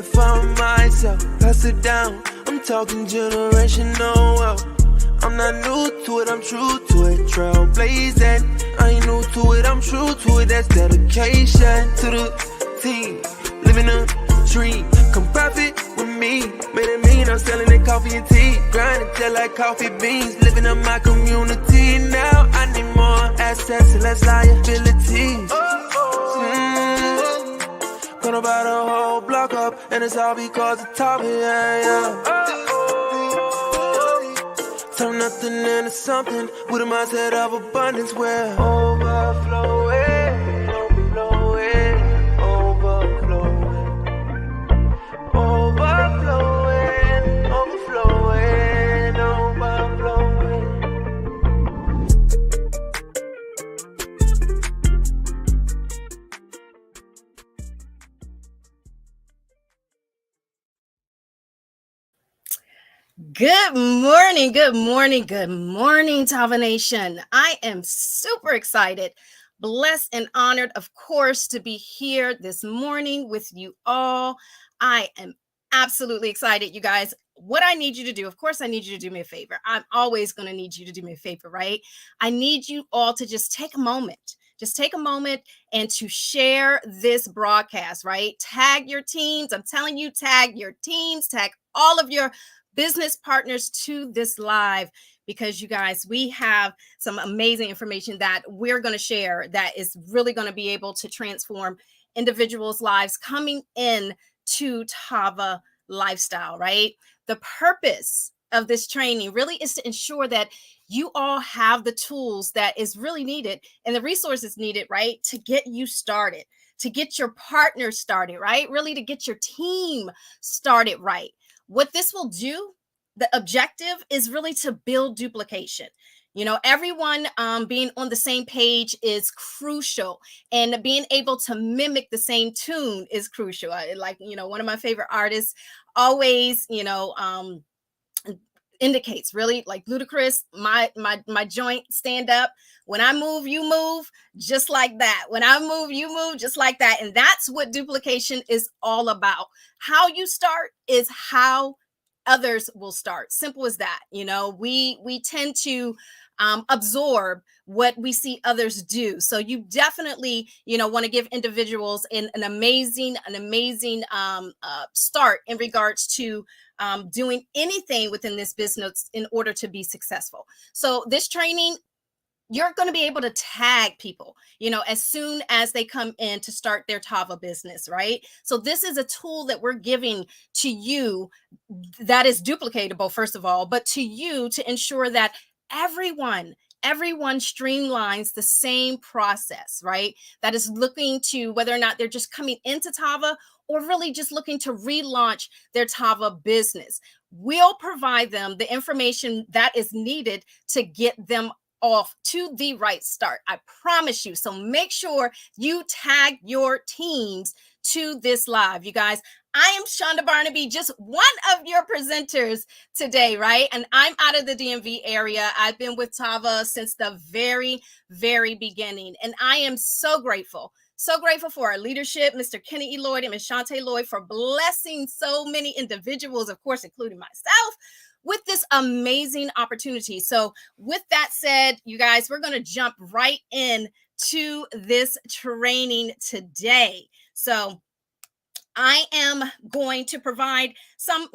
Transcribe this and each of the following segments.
it for myself. Pass it down, I'm talking generational wealth. I'm not new to it, I'm true to it. Trailblazing, I ain't new to it, I'm true to it. That's dedication to the team. Living a dream, come profit with me. Made it mean I'm selling that coffee and tea. Grinding till like coffee beans. Living in my community. Now I need more assets and less liabilities. Gonna buy the whole block up, and it's all because of Tava, Turn nothing into something with a mindset of abundance where overflowing, overflowing, overflowing, overflowing, overflowing, overflowing. Good morning, good morning, good morning, Tava Nation. I am super excited, blessed, and honored, of course, to be here this morning with you all. I am absolutely excited, you guys. What I need you to do, of course, I need you to do me a favor. I'm always going to need you to do me a favor, right? I need you all to just take a moment. Just take a moment and to share this broadcast, right? Tag your teams. I'm telling you, tag your teams, tag all of your business partners to this live, because you guys, we have some amazing information that we're going to share that is really going to be able to transform individuals' lives coming in to Tava lifestyle, right? The purpose of this training really is to ensure that you all have the tools that is really needed and the resources needed, right, to get you started, to get your partners started, right? Really to get your team started right. What this will do, the objective is really to build duplication. You know, everyone being on the same page is crucial, and being able to mimic the same tune is crucial. Like, you know, one of my favorite artists always, indicates, really, like Ludacris, my joint stand up. When I move, you move, just like that. When I move, you move, just like that. And that's what duplication is all about. How you start is how others will start. Simple as that. You know, we tend to absorb what we see others do. So you definitely, want to give individuals an amazing start in regards to doing anything within this business in order to be successful. So this training, you're going to be able to tag people, as soon as they come in to start their Tava business, right? So this is a tool that we're giving to you that is duplicatable, first of all, but to you to ensure that everyone streamlines the same process, right? That is looking to whether or not they're just coming into Tava or really just looking to relaunch their Tava business. We'll provide them the information that is needed to get them off to the right start. I promise you. So make sure you tag your teams to this live, you guys. I am Chanda Barnaby, just one of your presenters today, right? And I'm out of the DMV area. I've been with Tava since the very, very beginning. And I am so grateful for our leadership, Mr. Kenny E. Lloyd and Ms. Shantae Lloyd, for blessing so many individuals, of course, including myself, with this amazing opportunity. So with that said, you guys, we're going to jump right in to this training today. So I am going to provide some,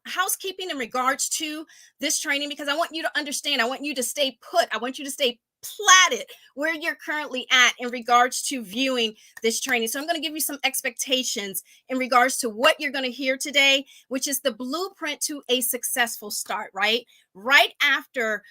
housekeeping in regards to this training, because I want you to understand, I want you to stay put. I want you to stay platted where you're currently at in regards to viewing this training. So I'm going to give you some expectations in regards to what you're going to hear today, which is the blueprint to a successful start, right? Right after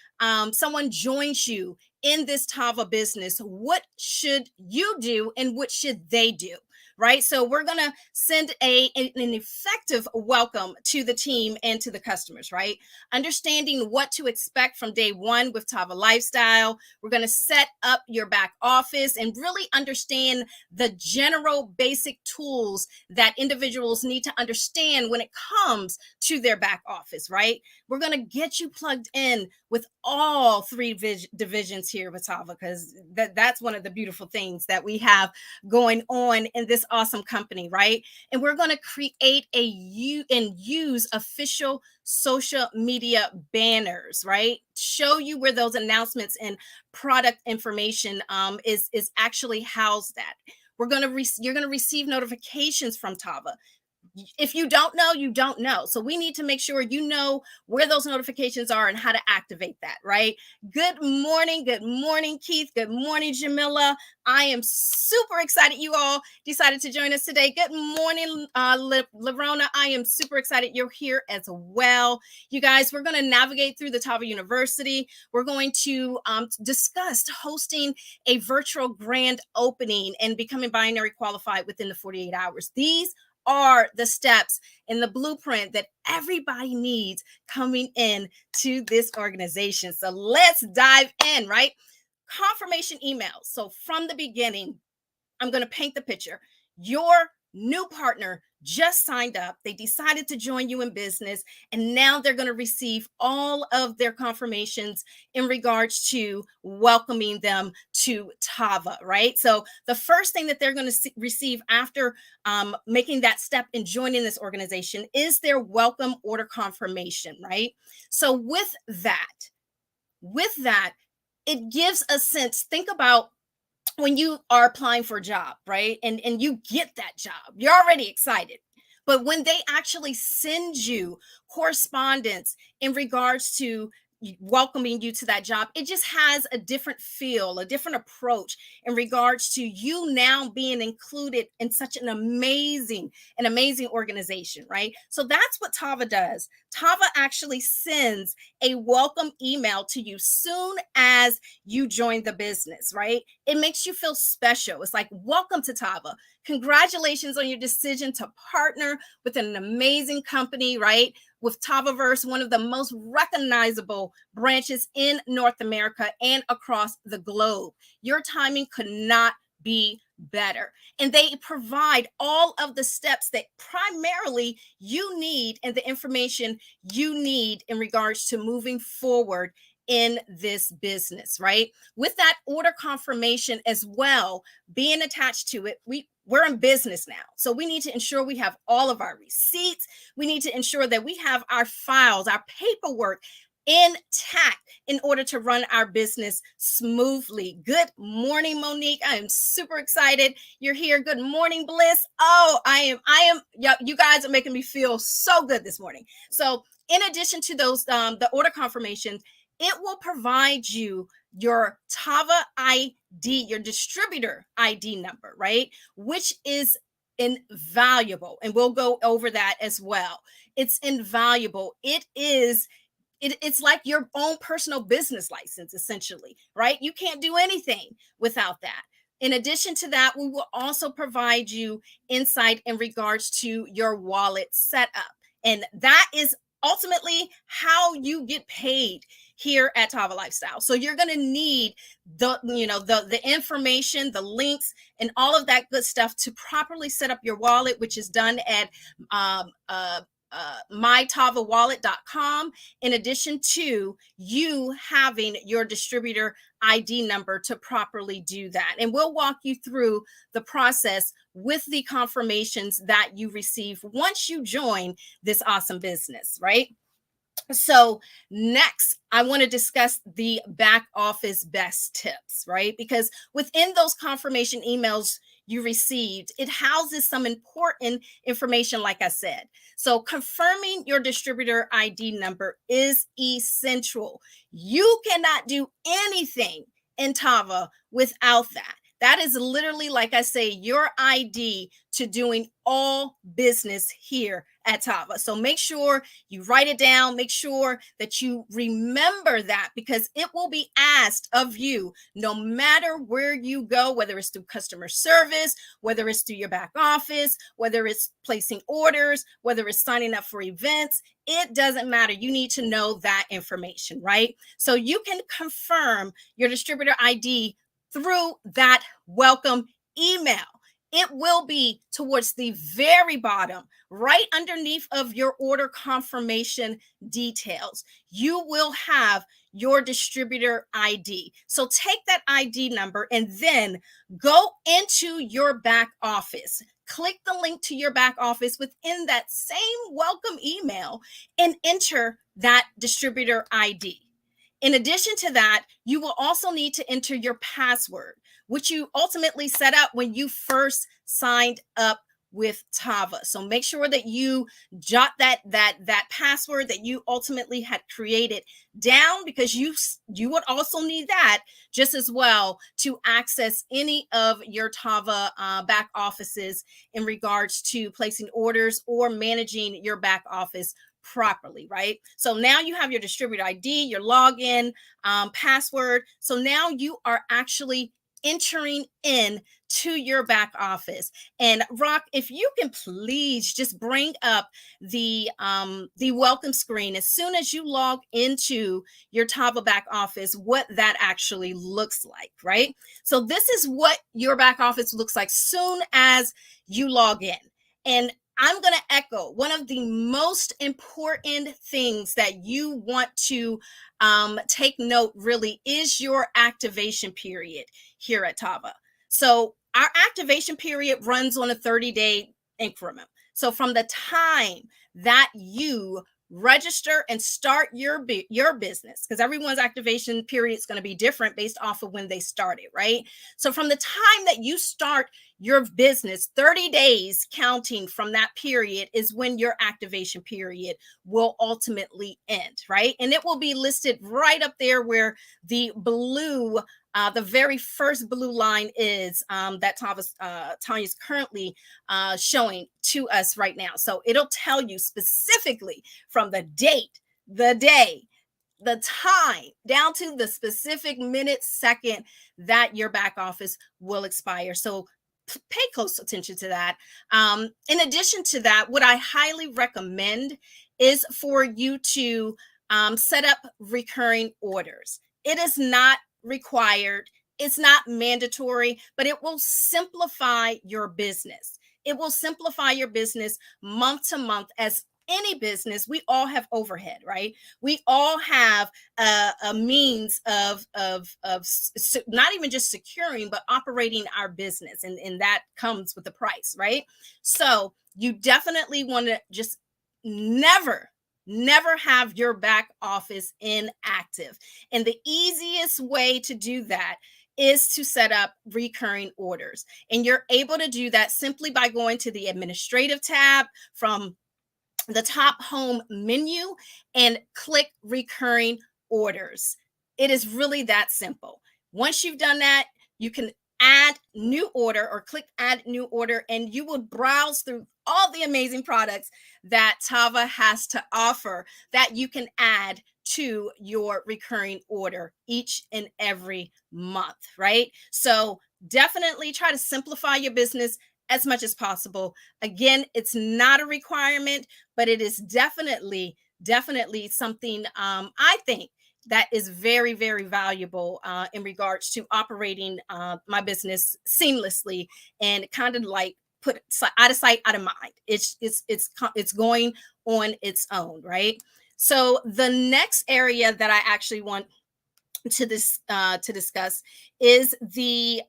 someone joins you in this Tava business, what should you do and what should they do? Right. So we're going to send an effective welcome to the team and to the customers, right? Understanding what to expect from day one with Tava Lifestyle. We're going to set up your back office and really understand the general basic tools that individuals need to understand when it comes to their back office, right? We're going to get you plugged in with all three divisions here with Tava, because that's one of the beautiful things that we have going on in this awesome company, right? And we're going to create and use official social media banners, right? Show you where those announcements and product information is actually housed at. You're going to receive notifications from Tava. If you don't know, you don't know. So we need to make sure you know where those notifications are and how to activate that, right? Good morning. Good morning, Keith. Good morning, Jamila. I am super excited you all decided to join us today. Good morning, Lerona. I am super excited you're here as well. You guys, we're going to navigate through the Tava University. We're going to discuss hosting a virtual grand opening and becoming binary qualified within the 48 hours. These are the steps in the blueprint that everybody needs coming in to this organization. So let's dive in, right? Confirmation emails. So from the beginning, I'm going to paint the picture. Your new partner just signed up. They decided to join you in business, and now they're going to receive all of their confirmations in regards to welcoming them to Tava, right? So the first thing that they're going to receive after making that step in joining this organization is their welcome order confirmation, right? So with that, it gives a sense. Think about when you are applying for a job, right? And you get that job, you're already excited. But when they actually send you correspondence in regards to welcoming you to that job, it just has a different feel, a different approach in regards to you now being included in such an amazing organization, right? So that's what Tava does. Tava actually sends a welcome email to you soon as you join the business, right? It makes you feel special. It's like, welcome to Tava. Congratulations on your decision to partner with an amazing company, right? With Tavaverse, one of the most recognizable branches in North America and across the globe. Your timing could not be better. And they provide all of the steps that primarily you need and the information you need in regards to moving forward in this business, right? With that order confirmation as well being attached to it, we're in business now. So we need to ensure we have all of our receipts. We need to ensure that we have our files, our paperwork intact in order to run our business smoothly. Good morning, Monique. I am super excited you're here. Good morning, Bliss. Oh, I am. Yeah, you guys are making me feel so good this morning. So in addition to those, the order confirmations, it will provide you your Tava ID, your distributor ID number, right? Which is invaluable. And we'll go over that as well. It's invaluable. It's like your own personal business license, essentially, right? You can't do anything without that. In addition to that, we will also provide you insight in regards to your wallet setup. And that is ultimately how you get paid here at Tava Lifestyle. So you're going to need the information, the links, and all of that good stuff to properly set up your wallet, which is done at mytavawallet.com, in addition to you having your distributor ID number to properly do that. And we'll walk you through the process with the confirmations that you receive once you join this awesome business, right? So next, I want to discuss the back office best tips, right? Because within those confirmation emails you received, it houses some important information, like I said. So confirming your distributor ID number is essential. You cannot do anything in Tava without that. That is literally, like I say, your ID to doing all business here at Tava. So make sure you write it down. Make sure that you remember that, because it will be asked of you no matter where you go, whether it's through customer service, whether it's through your back office, whether it's placing orders, whether it's signing up for events. It doesn't matter. You need to know that information, right? So you can confirm your distributor ID through that welcome email. it will be towards the very bottom, right underneath of your order confirmation details. You will have your distributor ID. So take that ID number and then go into your back office. Click the link to your back office within that same welcome email and enter that distributor ID. In addition to that, you will also need to enter your password, which you ultimately set up when you first signed up with Tava. So make sure that you jot that password that you ultimately had created down, because you would also need that just as well to access any of your Tava back offices in regards to placing orders or managing your back office properly, right? So now you have your distributor ID, your login, password. So now you are actually entering in to your back office. And Rock, if you can please just bring up the welcome screen as soon as you log into your Tava back office, what that actually looks like, right? So this is what your back office looks like soon as you log in. And I'm going to echo one of the most important things that you want to take note really is your activation period here at Tava. So our activation period runs on a 30-day increment. So from the time that you register and start your business, because everyone's activation period is going to be different based off of when they started, right? So from the time that you start your business, 30 days counting from that period is when your activation period will ultimately end, right? And it will be listed right up there where the blue, the very first blue line is that Tanya's currently showing to us right now. So it'll tell you specifically from the date, the day, the time, down to the specific minute, second that your back office will expire. So pay close attention to that. In addition to that, what I highly recommend is for you to set up recurring orders. It is not required. It's not mandatory, but it will simplify your business. It will simplify your business month to month. As any business, we all have overhead, right? We all have a means of not even just securing, but operating our business. And that comes with the price, right? So you definitely want to just never have your back office inactive. And the easiest way to do that is to set up recurring orders. And you're able to do that simply by going to the administrative tab from the top home menu and click recurring orders. It is really that simple. Once you've done that, you can add new order or click add new order, and you will browse through all the amazing products that Tava has to offer that you can add to your recurring order each and every month, right? So definitely try to simplify your business as much as possible. Again, it's not a requirement, but it is definitely something I think that is very, very valuable in regards to operating my business seamlessly and kind of like put out of sight, out of mind. It's going on its own, right? So the next area that I actually want to discuss is the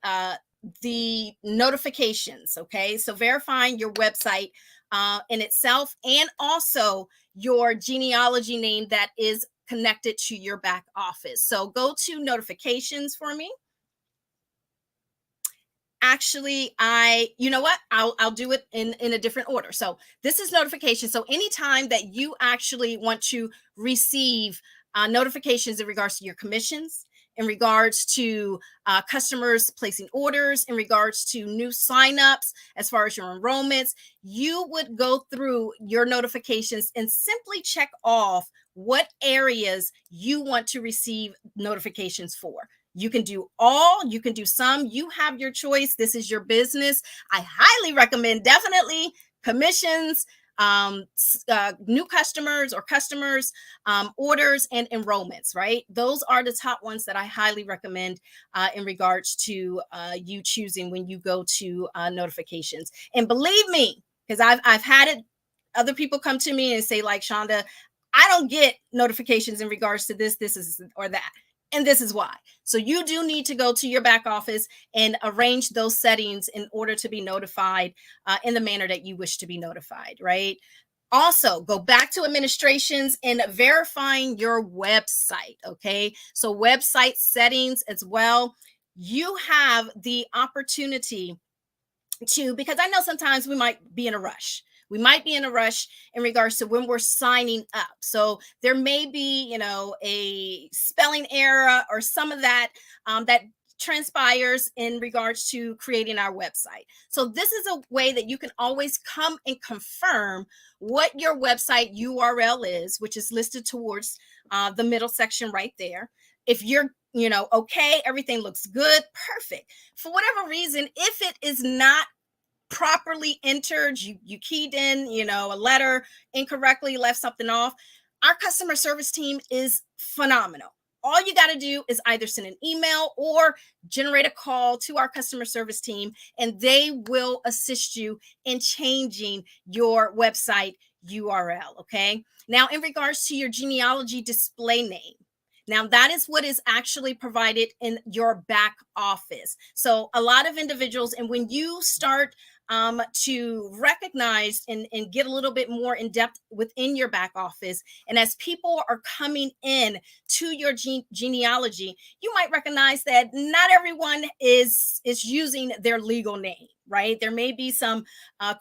notifications. Okay, so verifying your website in itself, and also your genealogy name that is connected to your back office. So go to notifications for me. Actually, you know what? I'll do it in a different order. So this is notification. So anytime that you actually want to receive notifications in regards to your commissions, in regards to customers placing orders, in regards to new signups, as far as your enrollments, you would go through your notifications and simply check off what areas you want to receive notifications for. You can do all, you can do some, you have your choice. This is your business. I highly recommend definitely commissions, new customers or customers, orders, and enrollments, right? Those are the top ones that I highly recommend in regards to you choosing when you go to notifications. And believe me, because I've had it, other people come to me and say, like, Chanda, I don't get notifications in regards to this is or that. And this is why. So you do need to go to your back office and arrange those settings in order to be notified in the manner that you wish to be notified, right? Also, go back to administrations and verifying your website, okay? So website settings as well. You have the opportunity to, because I know sometimes we might be in a rush. We might be in a rush in regards to when we're signing up. So there may be, a spelling error or some of that that transpires in regards to creating our website. So this is a way that you can always come and confirm what your website URL is, which is listed towards the middle section right there. If you're okay, everything looks good, perfect. For whatever reason, if it is not properly entered, you keyed in, a letter incorrectly, left something off, our customer service team is phenomenal. All you got to do is either send an email or generate a call to our customer service team, and they will assist you in changing your website URL. Okay. Now, in regards to your genealogy display name, now, that is what is actually provided in your back office. So a lot of individuals, and when you start to recognize and get a little bit more in depth within your back office, and as people are coming in to your genealogy, you might recognize that not everyone is using their legal name, right? There may be some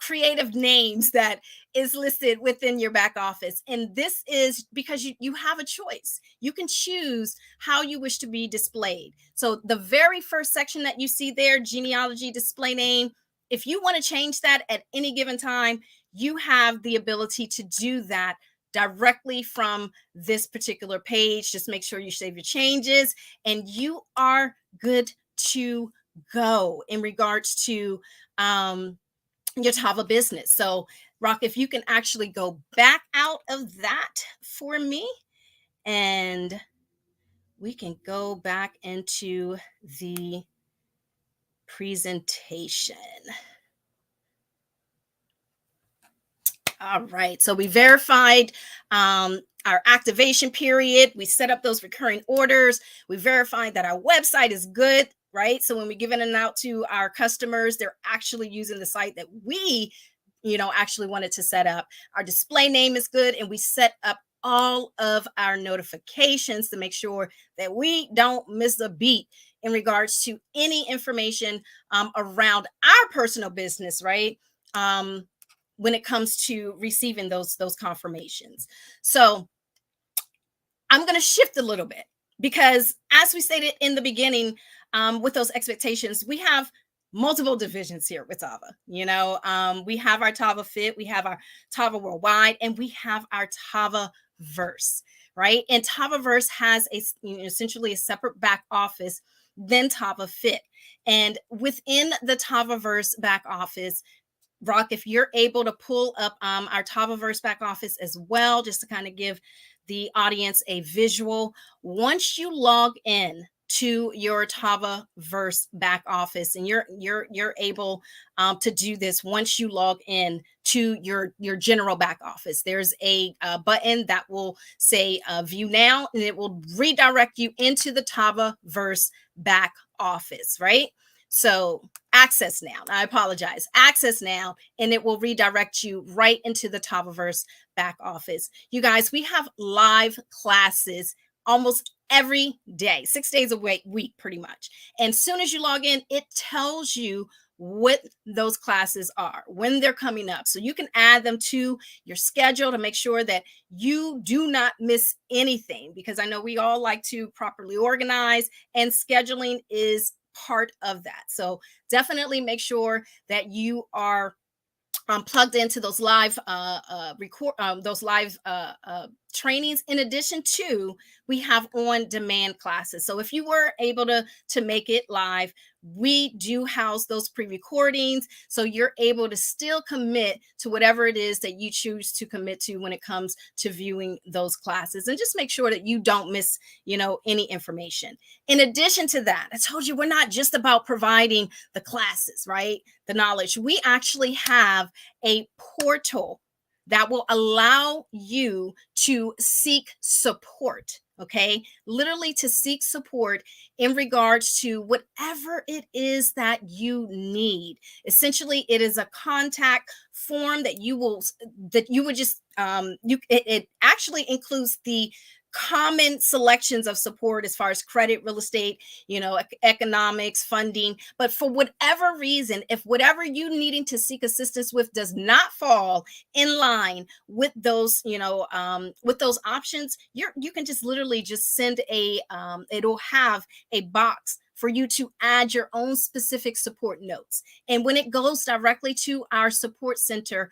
creative names that is listed within your back office. And this is because you have a choice. You can choose how you wish to be displayed. So the very first section that you see there, genealogy display name, if you want to change that at any given time, you have the ability to do that directly from this particular page. Just make sure you save your changes and you are good to go in regards to your Tava business. So Rock, if you can actually go back out of that for me, and we can go back into the presentation. All right, so we verified our activation period. We set up those recurring orders. We verified that our website is good, right? So when we're giving it out to our customers, they're actually using the site that we actually wanted to set up. Our display name is good, and we set up all of our notifications to make sure that we don't miss a beat in regards to any information around our personal business, right? When it comes to receiving those confirmations. So I'm going to shift a little bit because, as we stated in the beginning, with those expectations, we have multiple divisions here with Tava. We have our Tava Fit, we have our Tava Worldwide, and we have our Tava Verse, right? And Tava Verse has essentially a separate back office than Tava Fit. And within the Tava Verse back office, Rock, if you're able to pull up our Tavaverse back office as well, just to kind of give the audience a visual. Once you log in to your Tavaverse back office, and you're able to do this once you log in to your general back office, there's a button that will say view now, and it will redirect you into the Tavaverse back office, right? So access now. I apologize. Access now, and it will redirect you right into the Tavaverse back office. You guys, we have live classes almost every day, 6 days a week, pretty much. And as soon as you log in, it tells you what those classes are, when they're coming up. So you can add them to your schedule to make sure that you do not miss anything, because I know we all like to properly organize, and scheduling is part of that. So definitely make sure that you are plugged into those live trainings. In addition to, we have on-demand classes. So if you were able to make it live, we do house those pre-recordings, so you're able to still commit to whatever it is that you choose to commit to when it comes to viewing those classes, and just make sure that you don't miss, any information. In addition to that, I told you we're not just about providing the classes, right? The knowledge. We actually have a portal that will allow you to seek support. Okay, literally to seek support in regards to whatever it is that you need. Essentially, it is a contact form that you would just it actually includes the common selections of support as far as credit, real estate, economics, funding. But for whatever reason, if whatever you needing to seek assistance with does not fall in line with those, with those options, you can just literally just send it'll have a box for you to add your own specific support notes. And when it goes directly to our support center,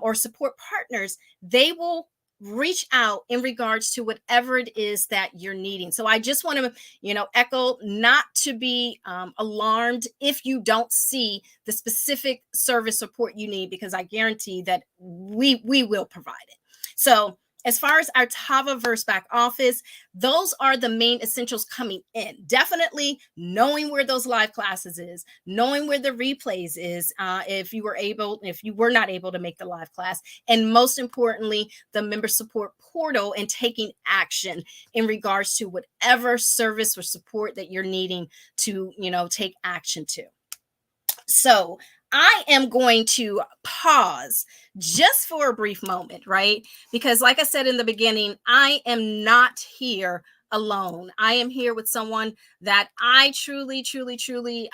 or support partners, they will reach out in regards to whatever it is that you're needing. So I just want to, echo not to be alarmed if you don't see the specific service support you need, because I guarantee that we will provide it. So as far as our Tavaverse back office, those are the main essentials coming in. Definitely knowing where those live classes is, knowing where the replays is, if you were not able to make the live class, and most importantly, the member support portal, and taking action in regards to whatever service or support that you're needing to, take action to. So I am going to pause just for a brief moment, right? Because like I said in the beginning, I am not here alone. I am here with someone that I truly, truly, truly,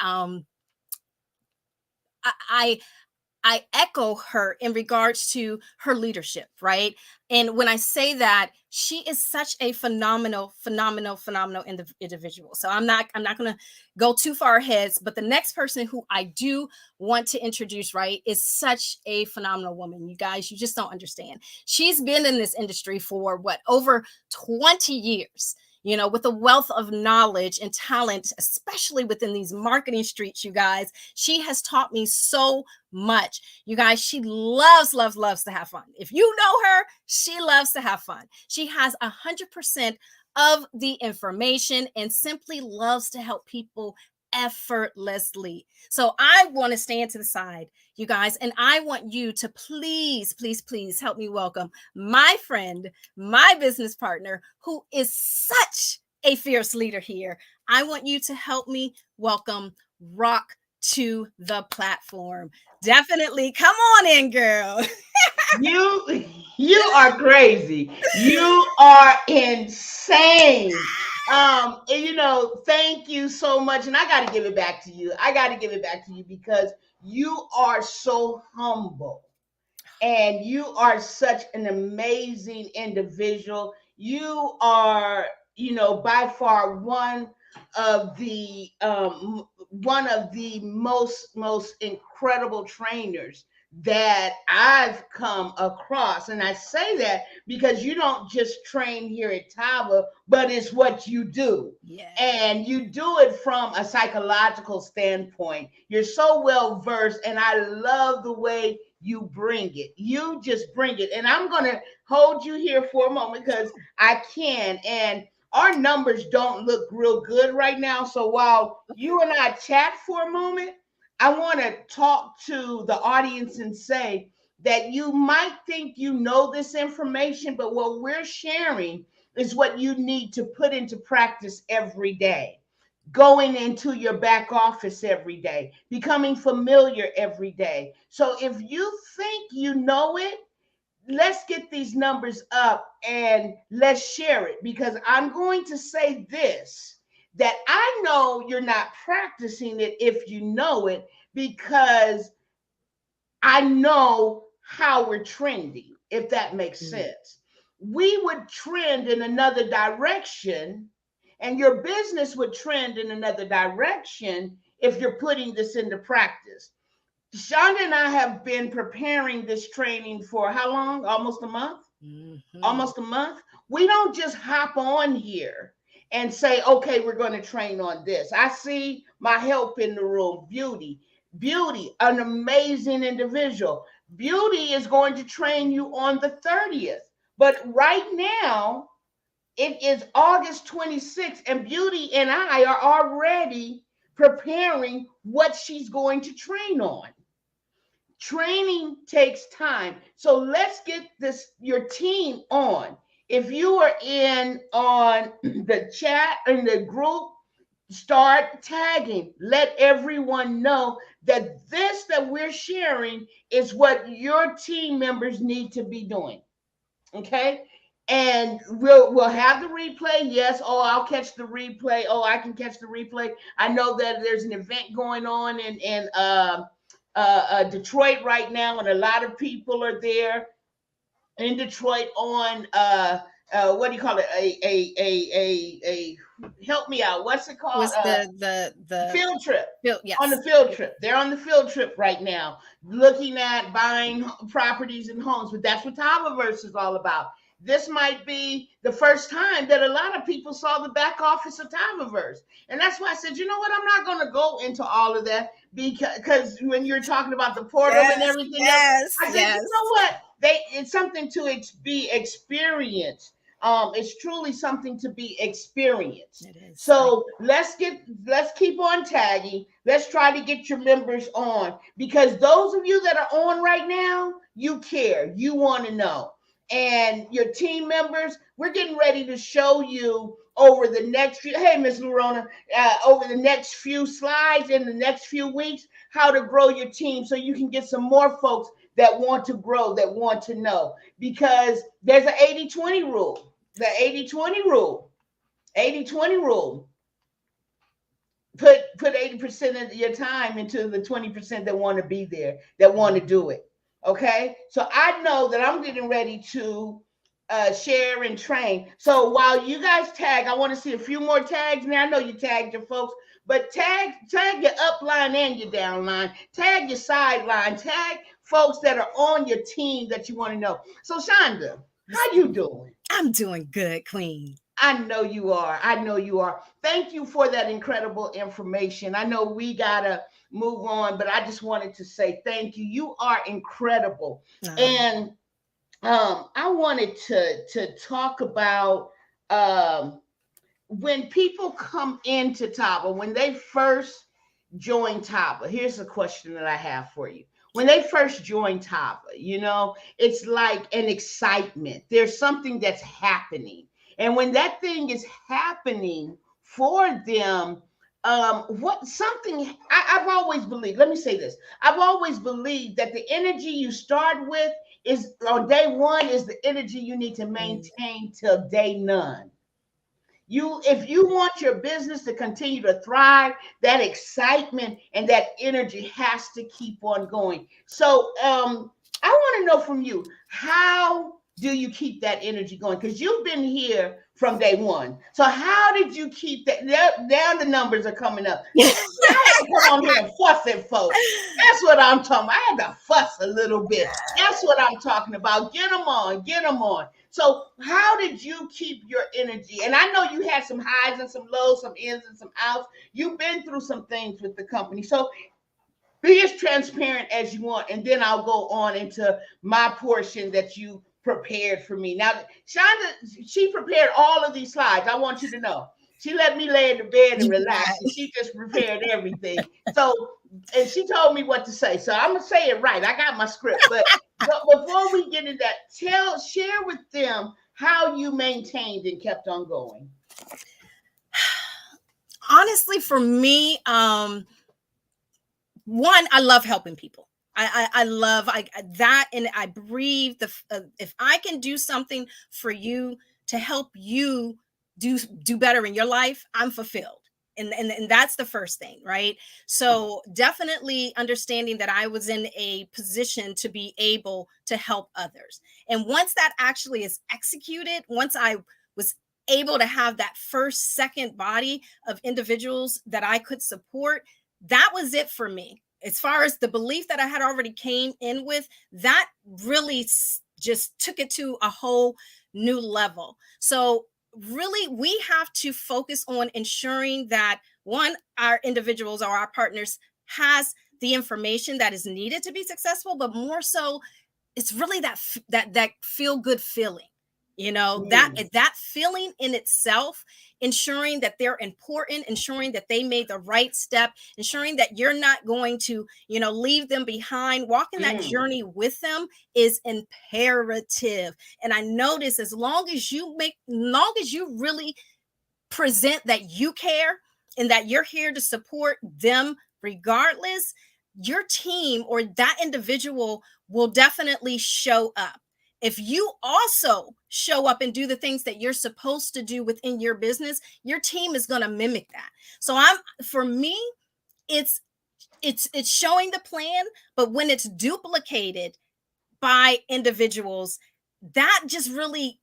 I echo her in regards to her leadership, right? And when I say that, she is such a phenomenal individual. So I'm not going to go too far ahead, but the next person who I do want to introduce, right, is such a phenomenal woman. You guys, you just don't understand. She's been in this industry for over 20 years. With a wealth of knowledge and talent, especially within these marketing streets, you guys. She has taught me so much. You guys, she loves to have fun. If you know her, she loves to have fun. She has 100% of the information and simply loves to help people effortlessly. So I want to stand to the side, you guys, and I want you to please, please, please help me welcome my friend, my business partner, who is such a fierce leader here. I want you to help me welcome Rock to the platform. Definitely. Come on in, girl. You are crazy. You are insane. Thank you so much. And I got to give it back to you. Because you are so humble and you are such an amazing individual. You are, by far of the one of the most incredible trainers that I've come across. And I say that because you don't just train here at Tava, but it's what you do. Yeah. And you do it from a psychological standpoint. You're so well versed, and I love the way you bring it. You just bring it. And I'm going to hold you here for a moment because I can. And our numbers don't look real good right now. So while you and I chat for a moment, I want to talk to the audience and say that you might think you know this information, but what we're sharing is what you need to put into practice every day. Going into your back office every day, becoming familiar every day. So if you think you know it, let's get these numbers up and let's share it, because I'm going to say this, that I know you're not practicing it if you know it, because I know how we're trending, if that makes sense. We would trend in another direction, and your business would trend in another direction if you're putting this into practice. Chanda and I have been preparing this training for how long? Almost a month? almost a month. We don't just hop on here and say, okay, we're going to train on this. I see my help in the room, Beauty, an amazing individual. Beauty is going to train you on the 30th. But right now, it is August 26th, and Beauty and I are already preparing what she's going to train on. Training takes time. So let's get your team on. If you are in on the chat in the group, start tagging. Let everyone know that this that we're sharing is what your team members need to be doing. Okay? And we'll have the replay. Yes. Oh, I'll catch the replay. Oh, I can catch the replay. I know that there's an event going on in Detroit right now, and a lot of people are there in Detroit on what do you call it? A help me out. What's it called? Was the field trip. Yes. On the field trip. They're on the field trip right now, looking at buying properties and homes. But that's what Tavaverse is all about. This might be the first time that a lot of people saw the back office of Tavaverse. And that's why I said, you know what? I'm not going to go into all of that because when you're talking about the portal and everything else, I said, you know what? It's something to be experienced. It's truly something to be experienced. It is. So let's keep on tagging. Let's try to get your members on, because those of you that are on right now, you care, you want to know. And your team members, we're getting ready to show you over the next few, hey, Miss Lorona, over the next few slides in the next few weeks, how to grow your team so you can get some more folks that want to grow, that want to know. Because there's an 80-20 rule. The 80-20 rule. 80-20 rule. Put 80% of your time into the 20% that want to be there, that want to do it. Okay, so I know that I'm getting ready to share and train. So while you guys tag, I want to see a few more tags. Now I know you tagged your folks, but tag your upline and your downline. Tag your sideline. Tag folks that are on your team that you want to know. So Chanda, how you doing? I'm doing good, Queen. I know you are. I know you are. Thank you for that incredible information. I know we gotta move on, but I just wanted to say thank you. You are incredible. And I wanted to talk about when people come into Tava, when they first join Tava. Here's a question that I have for you. When they first join Tava, you know, it's like an excitement. There's something that's happening. And when that thing is happening for them, I've always believed, let me say this. I've always believed that the energy you start with is on day one is the energy you need to maintain till day none. If you want your business to continue to thrive, that excitement and that energy has to keep on going. So I want to know from you, how do you keep that energy going? Because you've been here from day one. So how did you keep that? Now the numbers are coming up. I had to come on here and fuss at folks. That's what I'm talking about. I had to fuss a little bit. That's what I'm talking about. Get them on. Get them on. So how did you keep your energy? And I know you had some highs and some lows, some ins and some outs. You've been through some things with the company. So be as transparent as you want. And then I'll go on into my portion that you prepared for me. Now, Chanda, she prepared all of these slides. I want you to know. She let me lay in the bed and relax. And she just prepared everything. So, and she told me what to say. So I'm going to say it right. I got my script. But before we get into that, share with them how you maintained and kept on going. Honestly, for me, one, I love helping people. I love that, and I breathe if I can do something for you to help you do better in your life, I'm fulfilled. And that's the first thing, right? So definitely understanding that I was in a position to be able to help others. And once that actually is executed, once I was able to have that first, second body of individuals that I could support, that was it for me. As far as the belief that I had already came in with, that really just took it to a whole new level. So really, we have to focus on ensuring that one, our individuals or our partners has the information that is needed to be successful, but more so, it's really that feel good feeling, that feeling in itself, ensuring that they're important, ensuring that they made the right step, ensuring that you're not going to, leave them behind. Walking that journey with them is imperative. And I notice as long as you really present that you care and that you're here to support them regardless, your team or that individual will definitely show up. If you also show up and do the things that you're supposed to do within your business, your team is going to mimic that. So for me, it's showing the plan, but when it's duplicated by individuals, that just really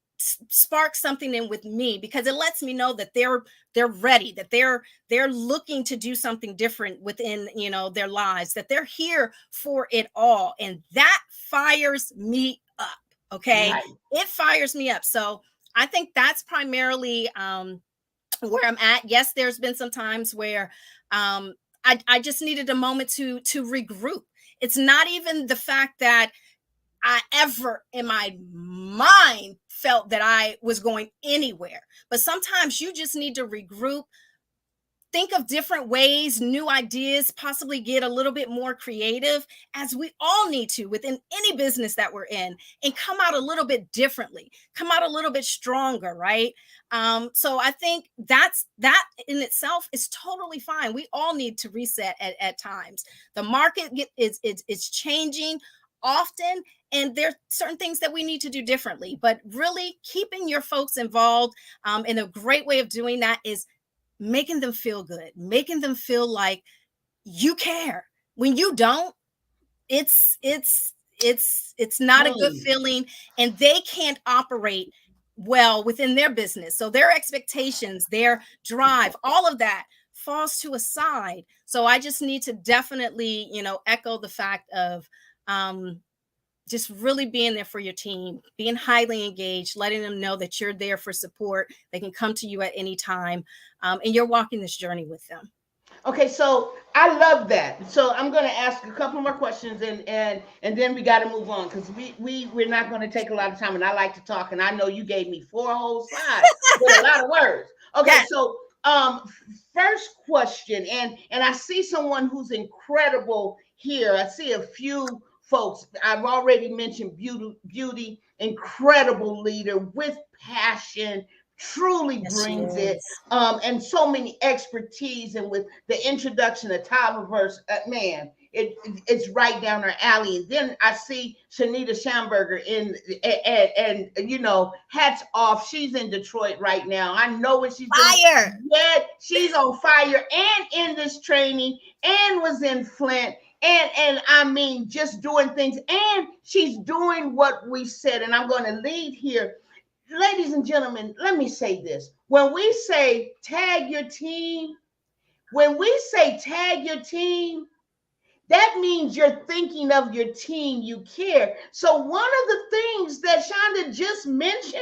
sparks something in with me, because it lets me know that they're ready, that they're looking to do something different within their lives, that they're here for it all, and that fires me up. Okay, right. It fires me up. So I think that's primarily where I'm at. Yes, there's been some times where I just needed a moment to regroup. It's not even the fact that I ever in my mind felt that I was going anywhere. But sometimes you just need to regroup, think of different ways, new ideas, possibly get a little bit more creative, as we all need to within any business that we're in, and come out a little bit differently, come out a little bit stronger, right? So I think that in itself is totally fine. We all need to reset at times. The market is changing often, and there's certain things that we need to do differently, but really keeping your folks involved, and a great way of doing that is making them feel good, making them feel like you care. When you don't, it's not a good feeling, and they can't operate well within their business. So their expectations, their drive, all of that falls to a side. So I just need to definitely, echo the fact of just really being there for your team, being highly engaged, letting them know that you're there for support. They can come to you at any time, and you're walking this journey with them. Okay, so I love that. So I'm going to ask a couple more questions, and then we got to move on, because we're not going to take a lot of time, and I like to talk, and I know you gave me 4 whole slides with a lot of words. Okay, yes. So first question, and I see someone who's incredible here. I see a few folks. I've already mentioned Beauty, incredible leader with passion, truly brings it, and so many expertise. And with the introduction of Tavaverse, man, it's right down our alley. And then I see Shanita Schamberger and hats off. She's in Detroit right now. I know what she's doing. Yeah, she's on fire, and in this training, and was in Flint. And I mean, just doing things, and she's doing what we said. And I'm going to lead here. Ladies and gentlemen, let me say this. When we say tag your team, that means you're thinking of your team, you care. So one of the things that Chanda just mentioned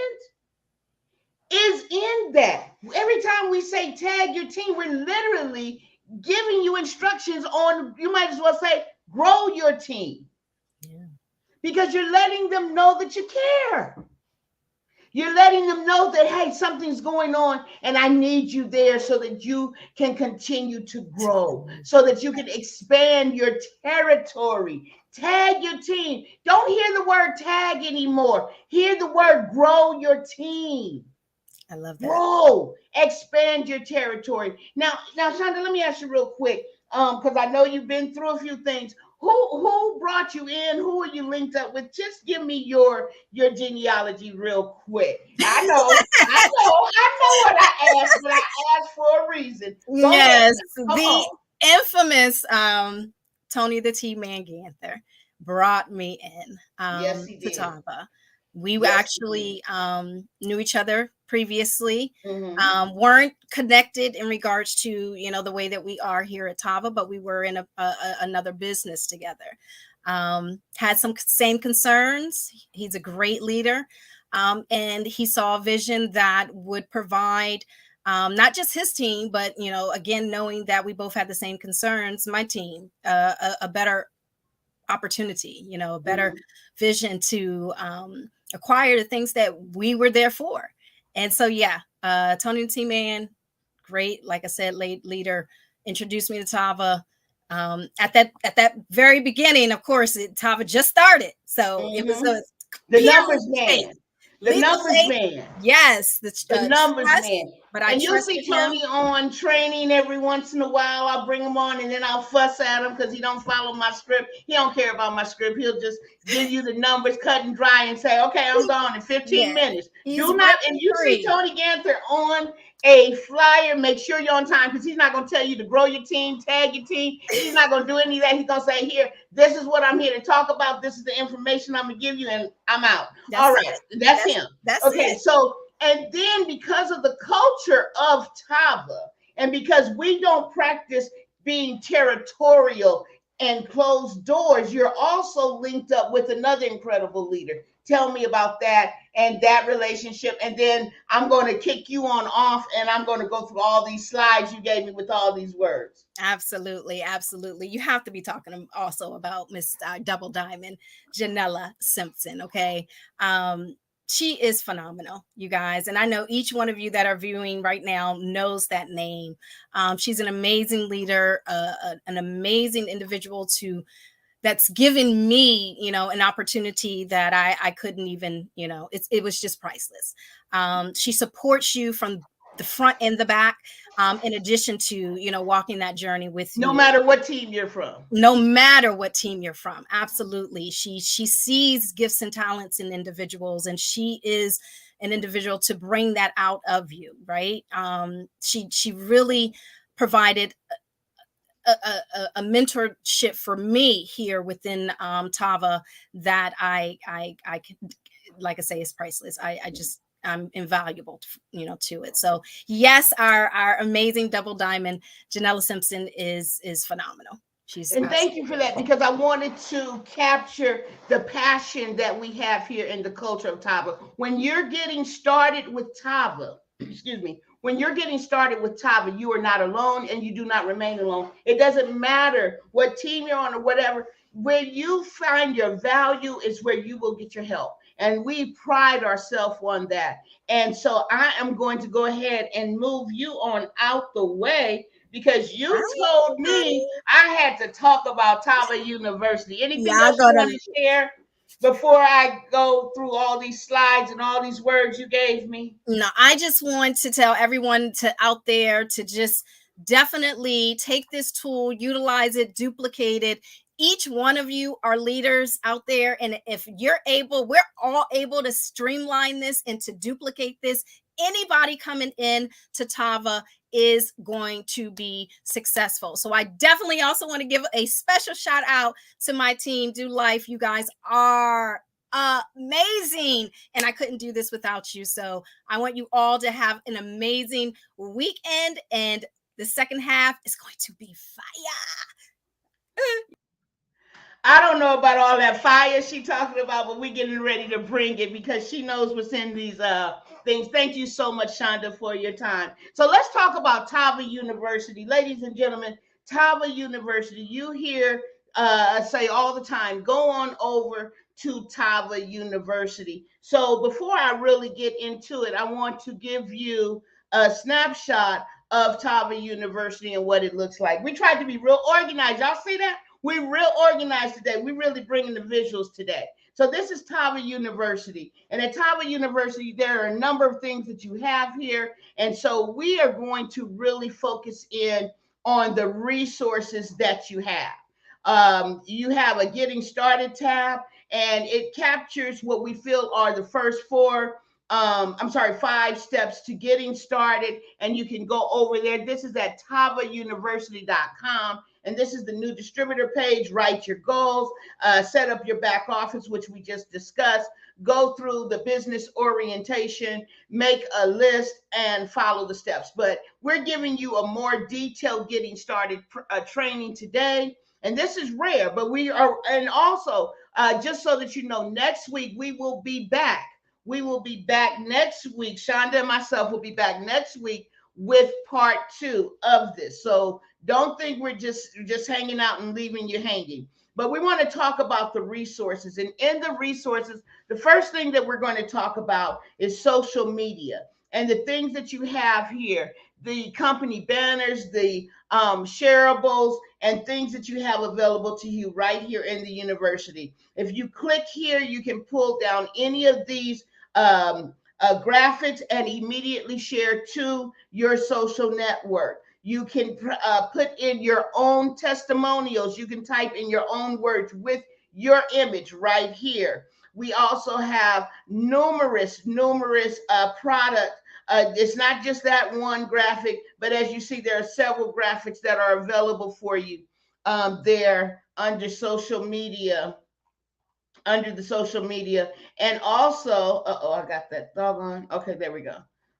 is in that. Every time we say tag your team, we're literally giving you instructions on, you might as well say, grow your team. Yeah. Because you're letting them know that you care. You're letting them know that, hey, something's going on, and I need you there so that you can continue to grow, so that you can expand your territory. Tag your team. Don't hear the word tag anymore. Hear the word grow your team. I love that. Grow, expand your territory. Now, Chanda, let me ask you real quick, because I know you've been through a few things. Who brought you in? Who are you linked up with? Just give me your genealogy real quick. I know what I asked, but I asked for a reason. Yes, the infamous Tony the T-Man Ganther brought me in to Tava. We actually knew each other previously, weren't connected in regards to, the way that we are here at Tava, but we were in another business together. had some same concerns. He's a great leader. And he saw a vision that would provide not just his team, but, again, knowing that we both had the same concerns, my team, a better opportunity, a better vision to acquire the things that we were there for. And so, Tony the Team Man, great, like I said, leader, introduced me to Tava. At that very beginning, of course, Tava just started, so it was the numbers man. The numbers man. Yes, the numbers man. But and you'll see Tony on training every once in a while. I'll bring him on, and then I'll fuss at him because he don't follow my script. He don't care about my script. He'll just give you the numbers cut and dry and say, "Okay, I'm gone in 15 minutes." Do not. And you see Tony Ganther on a flyer. Make sure you're on time, because he's not going to tell you to grow your team, tag your team. He's not going to do any of that. He's going to say, "Here, this is what I'm here to talk about. This is the information I'm going to give you, and I'm out." All right, that's him. That's okay. So. And then because of the culture of Tava, and because we don't practice being territorial and closed doors, you're also linked up with another incredible leader. Tell me about that and that relationship. And then I'm going to kick you on off, and I'm going to go through all these slides you gave me with all these words. Absolutely. Absolutely. You have to be talking also about Miss Double Diamond, Janella Simpson. Okay. She is phenomenal, you guys. And I know each one of you that are viewing right now knows that name. She's an amazing leader, an amazing individual that's given me, an opportunity that I couldn't even, it was just priceless. She supports you from the front and the back, in addition to, walking that journey with you. No matter what team you're from. No matter what team you're from. Absolutely. She sees gifts and talents in individuals, and she is an individual to bring that out of you, right? She really provided a mentorship for me here within Tava that I could, like I say, is priceless. I'm invaluable, to it. So yes, our amazing Double Diamond, Janella Simpson, is phenomenal. And thank you for that, because I wanted to capture the passion that we have here in the culture of Tava. When you're getting started with Tava, when you're getting started with Tava, you are not alone, and you do not remain alone. It doesn't matter what team you're on or whatever. Where you find your value is where you will get your help. And we pride ourselves on that. And so I am going to go ahead and move you on out the way, because you told me I had to talk about Tava University. Anything else you want to share before I go through all these slides and all these words you gave me? No, I just want to tell everyone out there to just definitely take this tool, utilize it, duplicate it. Each one of you are leaders out there. And if you're able, we're all able to streamline this and to duplicate this. Anybody coming in to Tava is going to be successful. So I definitely also want to give a special shout out to my team, Do Life. You guys are amazing, and I couldn't do this without you. So I want you all to have an amazing weekend, and the second half is going to be fire. I don't know about all that fire she talking about, but we're getting ready to bring it, because she knows what's in these things. Thank you so much, Chanda, for your time. So let's talk about Tava University. Ladies and gentlemen, Tava University, you hear say all the time, go on over to Tava University. So before I really get into it, I want to give you a snapshot of Tava University and what it looks like. We tried to be real organized. Y'all see that? We're real organized today. We're really bringing the visuals today. So this is Tava University. And at Tava University, there are a number of things that you have here. And so we are going to really focus in on the resources that you have. You have a Getting Started tab, and it captures what we feel are the first 5 steps to getting started. And you can go over there. This is at tavauniversity.com. And this is the new distributor page. Write your goals, set up your back office, which we just discussed, go through the business orientation, make a list, and follow the steps. But we're giving you a more detailed Getting Started training today. And this is rare, but we are, and also, just so that you know, next week we will be back. We will be back next week. Chanda and myself will be back next week with part 2 of this. So don't think we're just hanging out and leaving you hanging. But we want to talk about the resources. And in the resources, the first thing that we're going to talk about is social media and the things that you have here, the company banners, the shareables, and things that you have available to you right here in the university. If you click here, you can pull down any of these graphics and immediately share to your social network. You can put in your own testimonials. You can type in your own words with your image right here. We also have numerous product. It's not just that one graphic, but as you see, there are several graphics that are available for you there under social media, under the social media. And also, I got that doggone. Okay, there we go.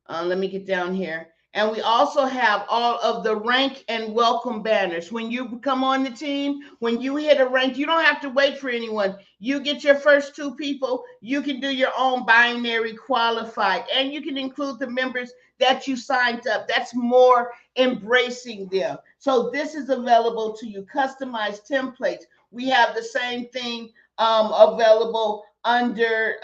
Let me get down here. And we also have all of the rank and welcome banners. When you come on the team, when you hit a rank, you don't have to wait for anyone. You get your first 2 people. You can do your own binary qualified, and you can include the members that you signed up. That's more embracing them. So this is available to you. Customized templates. We have the same thing available under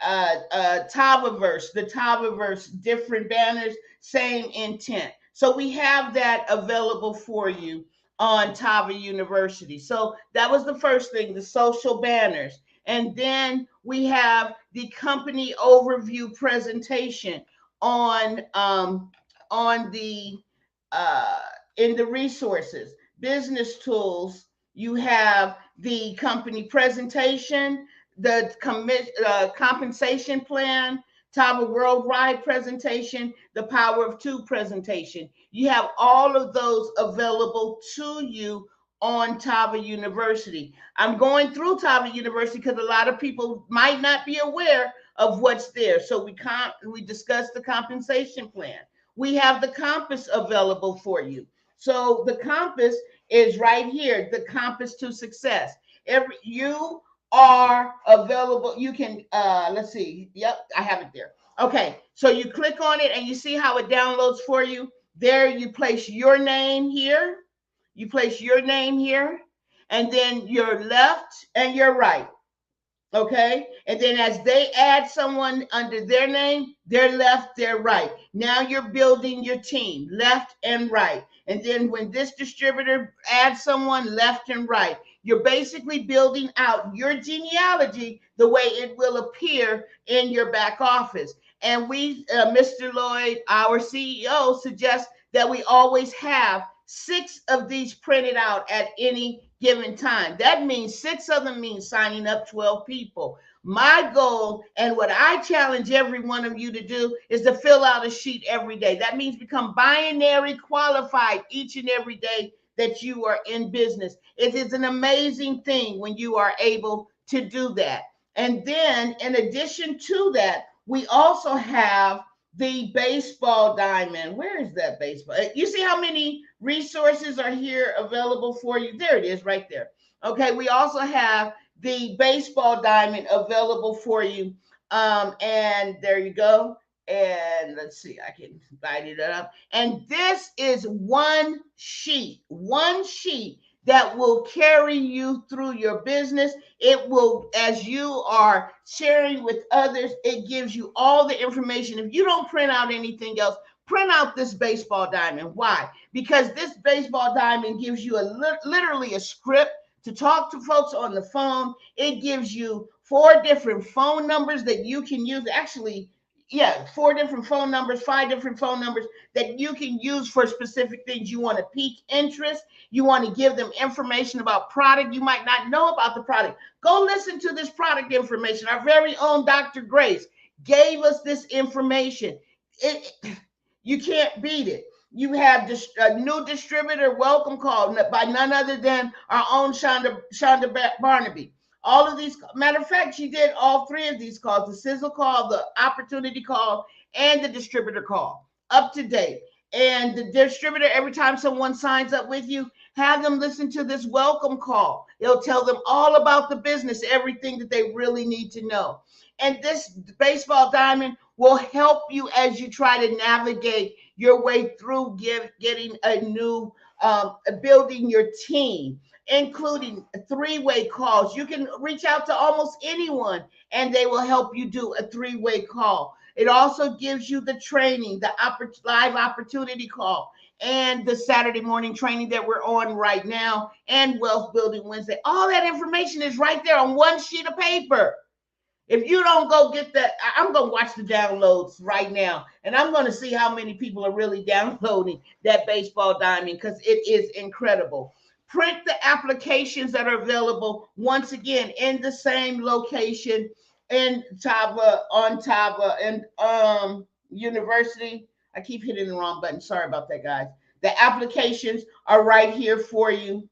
Tavaverse, the Tavaverse, different banners, same intent. So we have that available for you on Tava University. So that was the first thing, the social banners. And then we have the company overview presentation on the in the resources, business tools. You have the company presentation, the compensation plan, Tava Worldwide presentation, the Power of Two presentation. You have all of those available to you on Tava University. I'm going through Tava University because a lot of people might not be aware of what's there. So we discussed the compensation plan. We have the compass available for you. So the compass is right here, the compass to success. You are available. You can, let's see. Yep, I have it there. Okay, so you click on it and you see how it downloads for you. There you place your name here. You place your name here, and then your left and your right. Okay, and then as they add someone under their name, their left, their right. Now you're building your team, left and right. And then when this distributor adds someone left and right, you're basically building out your genealogy the way it will appear in your back office. And we, Mr. Lloyd, our CEO, suggests that we always have 6 of these printed out at any given time. That means 6 of them means signing up 12 people. My goal and what I challenge every one of you to do is to fill out a sheet every day. That means become binary qualified each and every day that you are in business. It is an amazing thing when you are able to do that. And then in addition to that, we also have the baseball diamond. Where is that baseball? You see how many resources are here available for you? There it is right there. Okay, we also have the baseball diamond available for you. And there you go. And let's see, I can light it up. And this is one sheet that will carry you through your business. It will, as you are sharing with others, it gives you all the information. If you don't print out anything else, print out this baseball diamond. Why? Because this baseball diamond gives you literally a script to talk to folks on the phone. It gives you 4 different phone numbers that you can use. Actually, 4 different phone numbers, 5 different phone numbers that you can use for specific things. You want to pique interest. You want to give them information about product. You might not know about the product. Go listen to this product information. Our very own Dr. Grace gave us this information. You can't beat it. You have a new distributor welcome call by none other than our own Chanda Barnaby. All of these, matter of fact, she did all 3 of these calls, the sizzle call, the opportunity call, and the distributor call, up to date. And the distributor, every time someone signs up with you, have them listen to this welcome call. It'll tell them all about the business, everything that they really need to know. And this baseball diamond will help you as you try to navigate your way through getting a new, building your team, including three-way calls. You can reach out to almost anyone and they will help you do a three-way call. It also gives you the training, the live opportunity call, and the Saturday morning training that we're on right now, and Wealth Building Wednesday. All that information is right there on one sheet of paper. If you don't go get that, I'm going to watch the downloads right now, and I'm going to see how many people are really downloading that baseball diamond, because it is incredible. Print the applications that are available, once again, in the same location in Tava, on Tava and University. I keep hitting the wrong button. Sorry about that, guys. The applications are right here for you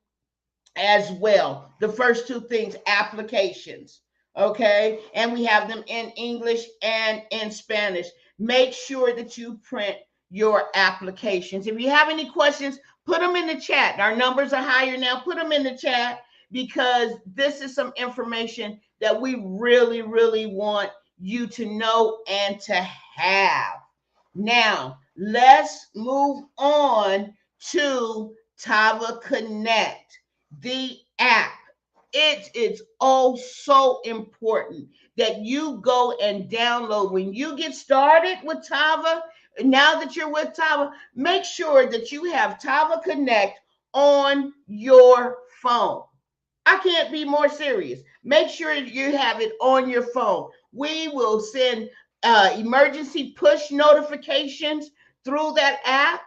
as well. The first two things, applications. Okay. And we have them in English and in Spanish. Make sure that you print your applications. If you have any questions, put them in the chat. Our numbers are higher now. Put them in the chat, because this is some information that we really, really want you to know and to have. Now, let's move on to Tava Connect, the app. It is oh so important that you go and download. When you get started with Tava, now that you're with Tava, make sure that you have Tava Connect on your phone. I can't be more serious. Make sure you have it on your phone. We will send emergency push notifications through that app.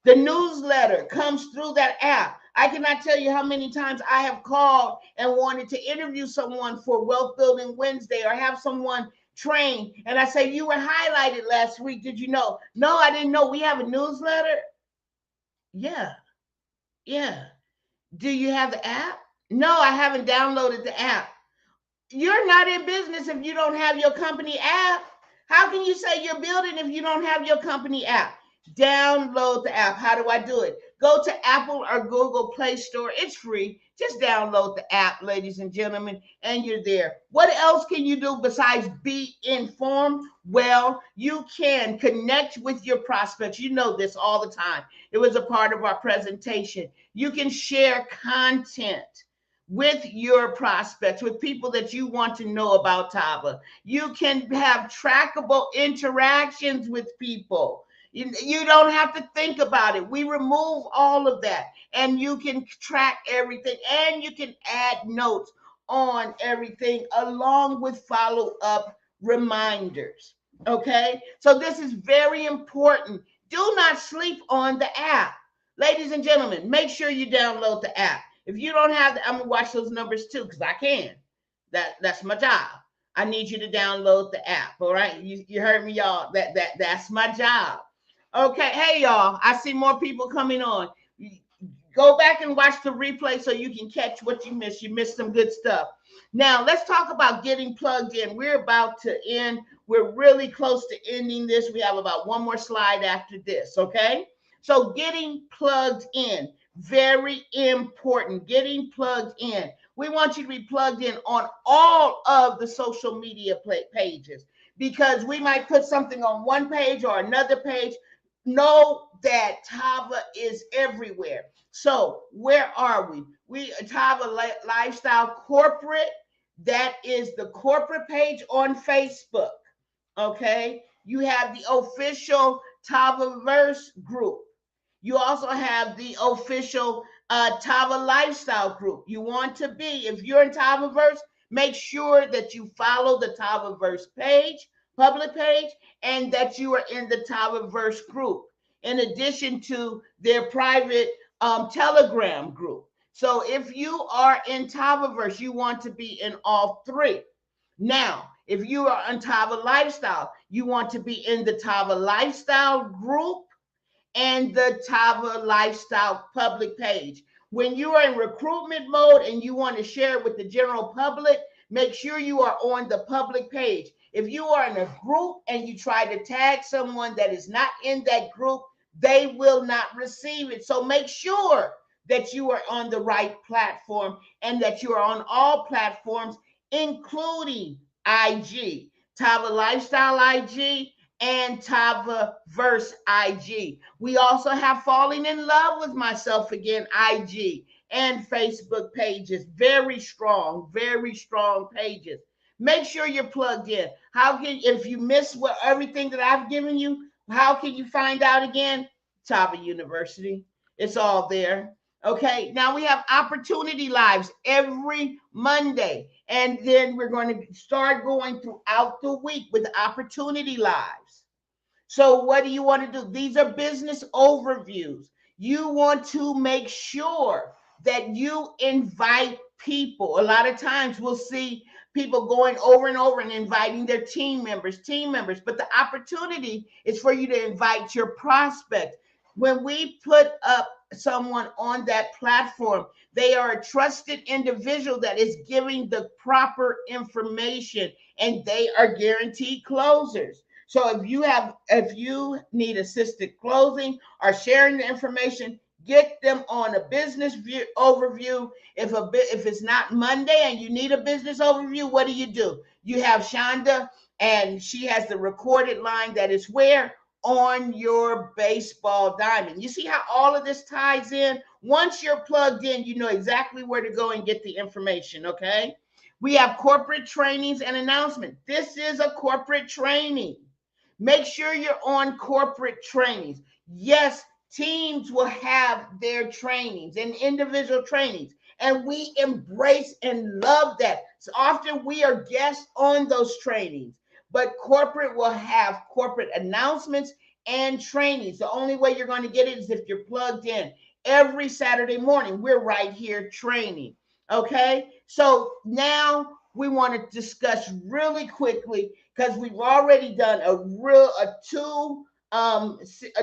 The newsletter comes through that app. I cannot tell you how many times I have called and wanted to interview someone for Wealth Building Wednesday or have someone train. And I say, you were highlighted last week. Did you know? No, I didn't know. We have a newsletter. Yeah. Do you have the app? No, I haven't downloaded the app. You're not in business if you don't have your company app. How can you say you're building if you don't have your company app? Download the app. How do I do it? Go to Apple or Google Play Store. It's free. Just download the app, ladies and gentlemen, and you're there. What else can you do besides be informed? Well, you can connect with your prospects. You know this all the time. It was a part of our presentation. You can share content with your prospects, with people that you want to know about Tava. You can have trackable interactions with people. You don't have to think about it. We remove all of that, and you can track everything, and you can add notes on everything along with follow-up reminders. Okay, so this is very important. Do not sleep on the app. Ladies and gentlemen, make sure you download the app. If you don't have I'm gonna watch those numbers too, because I can. That's my job. I need you to download the app. All right, you heard me, y'all. That's my job. Okay, hey y'all, I see more people coming on. Go back and watch the replay so you can catch what you missed. You missed some good stuff. Now let's talk about getting plugged in. We're about to end. We're really close to ending this. We have about one more slide after this. Okay, so getting plugged in. Very important. Getting plugged in. We want you to be plugged in on all of the social media pages, because we might put something on one page or another page. Know that Tava is everywhere. So where are we? We Tava Lifestyle Corporate. That is the corporate page on Facebook. Okay. You have the official Tavaverse group. You also have the official Tava Lifestyle group. You want to be, if you're in Tavaverse, make sure that you follow the Tavaverse page, public page, and that you are in the Tavaverse group, in addition to their private Telegram group. So if you are in Tavaverse, you want to be in all three. Now, if you are on Tava Lifestyle, you want to be in the Tava Lifestyle group and the Tava Lifestyle public page. When you are in recruitment mode and you want to share it with the general public, make sure you are on the public page. If you are in a group and you try to tag someone that is not in that group, they will not receive it. So make sure that you are on the right platform and that you are on all platforms, including IG, Tava Lifestyle IG, and Tava Verse IG. We also have Falling in Love with Myself Again IG and Facebook pages. Very strong pages. Make sure you're plugged in. How can, if you miss what everything that I've given you, how can you find out again? Tava University. It's all there. Okay, now we have opportunity lives every Monday, and then we're going to start going throughout the week with opportunity lives. So, what do you want to do? These are business overviews. You want to make sure that you invite people. A lot of times we'll see people going over and over and inviting their team members, but the opportunity is for you to invite your prospects. When we put up someone on that platform, they are a trusted individual that is giving the proper information, and they are guaranteed closers. So if you need assisted closing or sharing the information, get them on a business overview. If it's not Monday and you need a business overview, what do? You have Chanda, and she has the recorded line that is where on your baseball diamond. You see how all of this ties in? Once you're plugged in, you know exactly where to go and get the information, okay? We have corporate trainings and announcement. This is a corporate training. Make sure you're on corporate trainings. Yes, teams will have their trainings and individual trainings, and we embrace and love that. So often we are guests on those trainings, but corporate will have corporate announcements and trainings. The only way you're going to get it is if you're plugged in. Every Saturday morning, we're right here training. Okay, so now we want to discuss really quickly, because we've already done a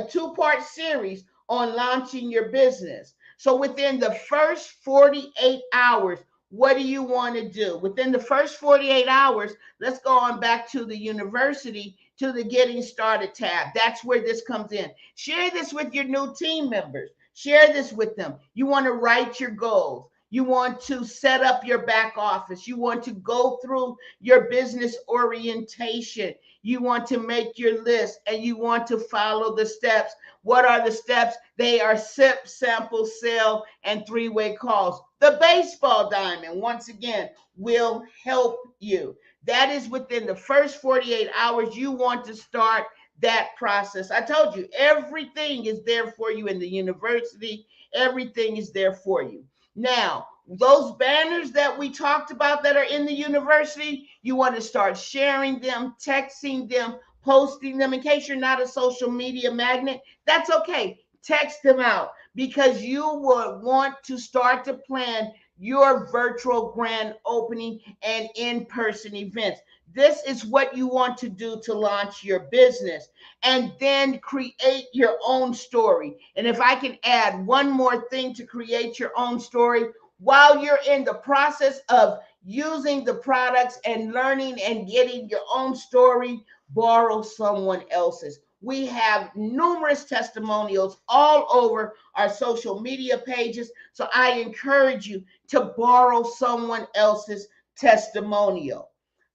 two-part series on launching your business. So within the first 48 hours, what do you want to do? Within the first 48 hours, let's go on back to the university, to the Getting Started tab. That's where this comes in. Share this with your new team members. Share this with them. You want to write your goals. You want to set up your back office. You want to go through your business orientation. You want to make your list, and you want to follow the steps. What are the steps? They are sip, sample, sell, and three-way calls. The baseball diamond, once again, will help you. That is within the first 48 hours. You want to start that process. I told you, everything is there for you in the university. Everything is there for you. Now, those banners that we talked about that are in the university, you want to start sharing them, texting them, posting them. In case you're not a social media magnet, that's okay. Text them out, because you will want to start to plan your virtual grand opening and in-person events. This is what you want to do to launch your business, and then create your own story. And if I can add one more thing to create your own story, while you're in the process of using the products and learning and getting your own story, borrow someone else's. We have numerous testimonials all over our social media pages. So I encourage you to borrow someone else's testimonial.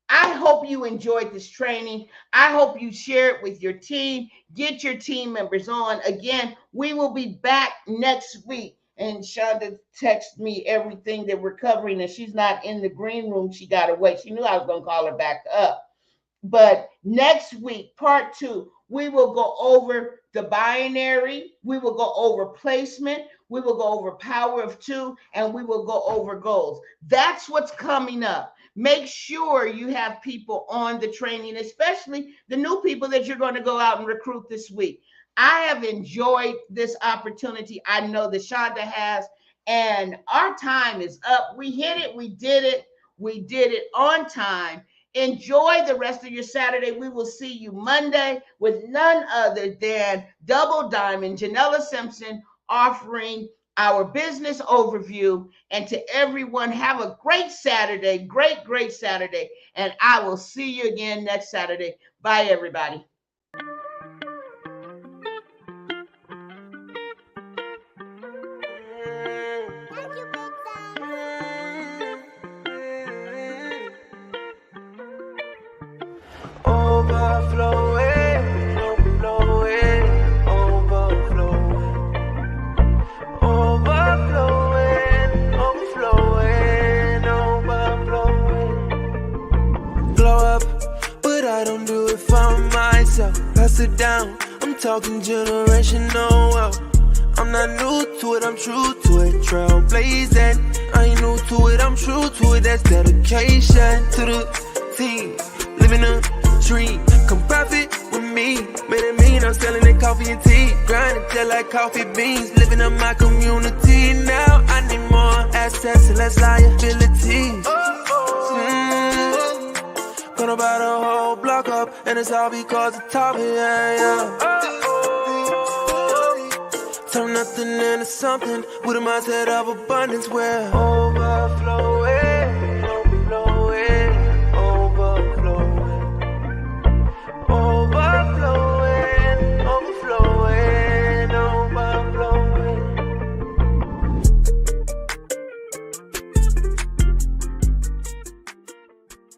I hope you enjoyed this training. I hope you share it with your team. Get your team members on. Again, we will be back next week. And Chanda texted me everything that we're covering, and she's not in the green room. She got away. She knew I was going to call her back up. But next week, part 2, we will go over the binary. We will go over placement. We will go over power of 2, and we will go over goals. That's what's coming up. Make sure you have people on the training, especially the new people that you're going to go out and recruit this week. I have enjoyed this opportunity. I know that Chanda has, and our time is up. We hit it. We did it. We did it on time. Enjoy the rest of your Saturday. We will see you Monday with none other than Double Diamond, Janella Simpson, offering our business overview. And to everyone, have a great Saturday, great Saturday. And I will see you again next Saturday. Bye, everybody. myself, pass it down. I'm talking generational wealth. I'm not new to it, I'm true to it. Trailblazing, I ain't new to it, I'm true to it. That's dedication to the team. Living a dream, come profit with me. Made it mean I'm selling that coffee and tea. Grinding till like coffee beans. Living in my community. Now I need more assets and less liabilities. Gonna buy the whole block up, and it's all because of Tava, yeah. Turn nothing into something with a mindset of abundance where